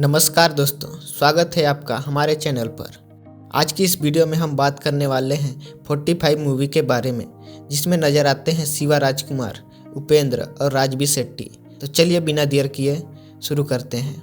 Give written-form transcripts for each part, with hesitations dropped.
नमस्कार दोस्तों, स्वागत है आपका हमारे चैनल पर। आज की इस वीडियो में हम बात करने वाले हैं 45 मूवी के बारे में, जिसमें नज़र आते हैं शिवा राजकुमार, उपेंद्र और राजबी शेट्टी। तो चलिए बिना देर किए शुरू करते हैं।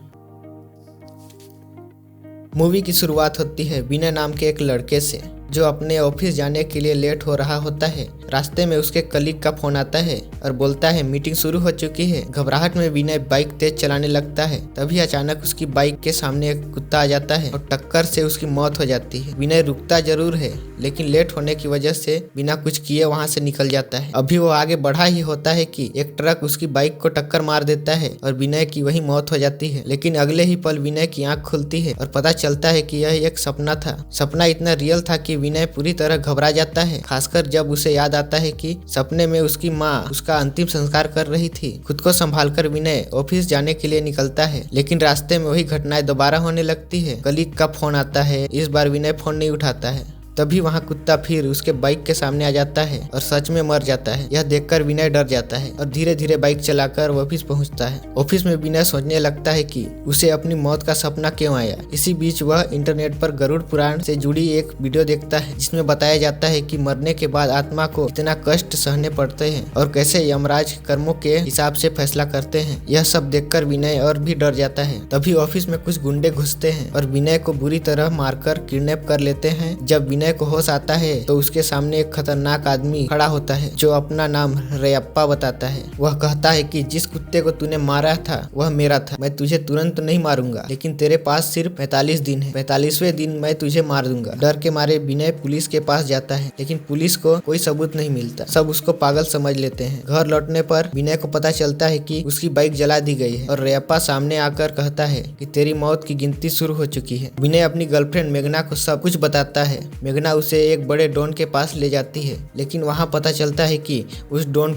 मूवी की शुरुआत होती है विनय नाम के एक लड़के से, जो अपने ऑफिस जाने के लिए लेट हो रहा होता है। रास्ते में उसके कलीग का फोन आता है और बोलता है मीटिंग शुरू हो चुकी है। घबराहट में विनय बाइक तेज चलाने लगता है। तभी अचानक उसकी बाइक के सामने एक कुत्ता आ जाता है और टक्कर से उसकी मौत हो जाती है। विनय रुकता जरूर है, लेकिन लेट होने की वजह से बिना कुछ किए वहां से निकल जाता है। अभी वो आगे बढ़ा ही होता है कि एक ट्रक उसकी बाइक को टक्कर मार देता है और विनय की वही मौत हो जाती है। लेकिन अगले ही पल विनय की आंख खुलती है और पता चलता है कि यह एक सपना था। सपना इतना रियल था कि विनय पूरी तरह घबरा जाता है, खासकर जब उसे याद आता है कि सपने में उसकी माँ उसका अंतिम संस्कार कर रही थी। खुद को संभालकर विनय ऑफिस जाने के लिए निकलता है, लेकिन रास्ते में वही घटनाएं दोबारा होने लगती है। कलीग का फोन आता है, इस बार विनय फोन नहीं उठाता है। तभी वहाँ कुत्ता फिर उसके बाइक के सामने आ जाता है और सच में मर जाता है। यह देखकर विनय डर जाता है और धीरे धीरे बाइक चलाकर ऑफिस पहुँचता है। ऑफिस में विनय सोचने लगता है कि उसे अपनी मौत का सपना क्यों आया। इसी बीच वह इंटरनेट पर गरुड़ पुराण से जुड़ी एक वीडियो देखता है, जिसमें बताया जाता है कि मरने के बाद आत्मा को कितना कष्ट सहने पड़ते हैं और कैसे यमराज कर्मों के हिसाब से फैसला करते हैं। यह सब देखकर विनय और भी डर जाता है। तभी ऑफिस में कुछ गुंडे घुसते हैं और विनय को बुरी तरह मारकर किडनैप कर लेते हैं। जब विनय को होश आता है तो उसके सामने एक खतरनाक आदमी खड़ा होता है, जो अपना नाम रयप्पा बताता है। वह कहता है कि जिस कुत्ते को तूने मारा था वह मेरा था। मैं तुझे तुरंत नहीं मारूंगा, लेकिन तेरे पास सिर्फ 45 दिन है। 45वें दिन मैं तुझे मार दूंगा। डर के मारे विनय पुलिस के पास जाता है, लेकिन पुलिस को कोई सबूत नहीं मिलता। सब उसको पागल समझ लेते हैं। घर लौटने पर विनय को पता चलता है कि उसकी बाइक जला दी गई है और रयप्पा सामने आकर कहता है कि तेरी मौत की गिनती शुरू हो चुकी है। विनय अपनी गर्लफ्रेंड मेघना को सब कुछ बताता है। मेघना उसे एक बड़े डॉन के पास ले जाती है, लेकिन वहां पता चलता है कि उस डॉन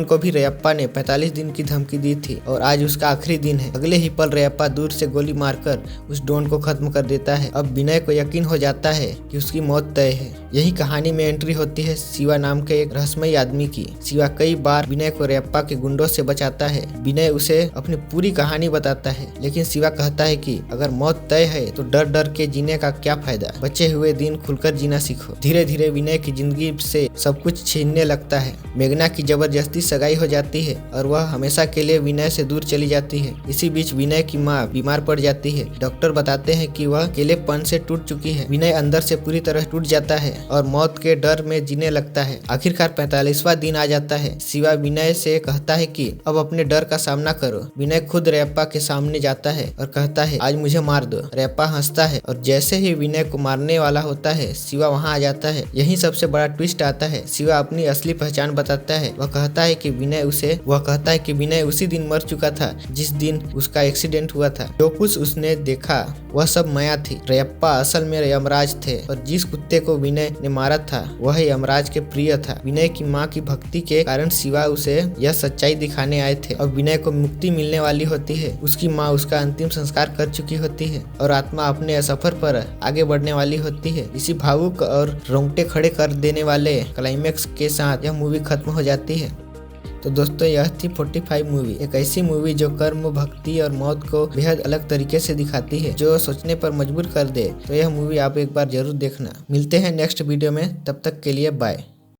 को भी रयप्पा ने 45 दिन की धमकी दी थी और आज उसका आखिरी दिन है। अगले ही पल रयप्पा दूर से गोली मारकर उस डॉन को खत्म कर देता है। अब विनय को यकीन हो जाता है कि उसकी मौत तय है। यही कहानी में एंट्री होती है शिवा नाम के एक रहस्यमयी आदमी की। शिवा कई बार विनय को रयप्पा के गुंडों से बचाता है। विनय उसे अपनी पूरी कहानी बताता है, लेकिन शिवा कहता है कि अगर मौत तय है तो डर डर के जीने का क्या फायदा। बचे हुए दिन खुलकर जीना सीखो। धीरे धीरे विनय की जिंदगी से सब कुछ छीनने लगता है। मेघना की जबरदस्ती सगाई हो जाती है और वह हमेशा के लिए विनय से दूर चली जाती है। इसी बीच विनय की माँ बीमार पड़ जाती है। डॉक्टर बताते हैं कि वह अकेलेपन से टूट चुकी है। विनय अंदर से पूरी तरह टूट जाता है और मौत के डर में जीने लगता है। आखिरकार 45वां दिन आ जाता है। शिवा विनय से कहता है कि अब अपने डर का सामना करो। विनय खुद रयप्पा के सामने जाता है और कहता है आज मुझे मार दो। रयप्पा हंसता है और जैसे ही विनय को मारने वाला होता है, शिवा वहाँ आ जाता है। यही सबसे बड़ा ट्विस्ट आता है। शिवा अपनी असली पहचान बताता है। वह कहता है कि विनय उसी दिन मर चुका था जिस दिन उसका एक्सीडेंट हुआ था। जो कुछ उसने देखा वह सब माया थी। रयप्पा असल में यमराज थे और जिस कुत्ते को विनय ने मारा था वह यमराज के प्रिय था। विनय की माँ की भक्ति के कारण शिवा उसे यह सच्चाई दिखाने आए थे। अब विनय को मुक्ति मिलने वाली होती है। उसकी माँ उसका अंतिम संस्कार कर चुकी होती है और आत्मा अपने सफर पर आगे बढ़ने वाली होती है। इसी भावुक और रोंगटे खड़े कर देने वाले क्लाइमेक्स के साथ यह मूवी खत्म हो जाती है। तो दोस्तों, यह थी 45 मूवी, एक ऐसी मूवी जो कर्म, भक्ति और मौत को बेहद अलग तरीके से दिखाती है, जो सोचने पर मजबूर कर दे। तो यह मूवी आप एक बार जरूर देखना। मिलते हैं नेक्स्ट वीडियो में, तब तक के लिए बाय।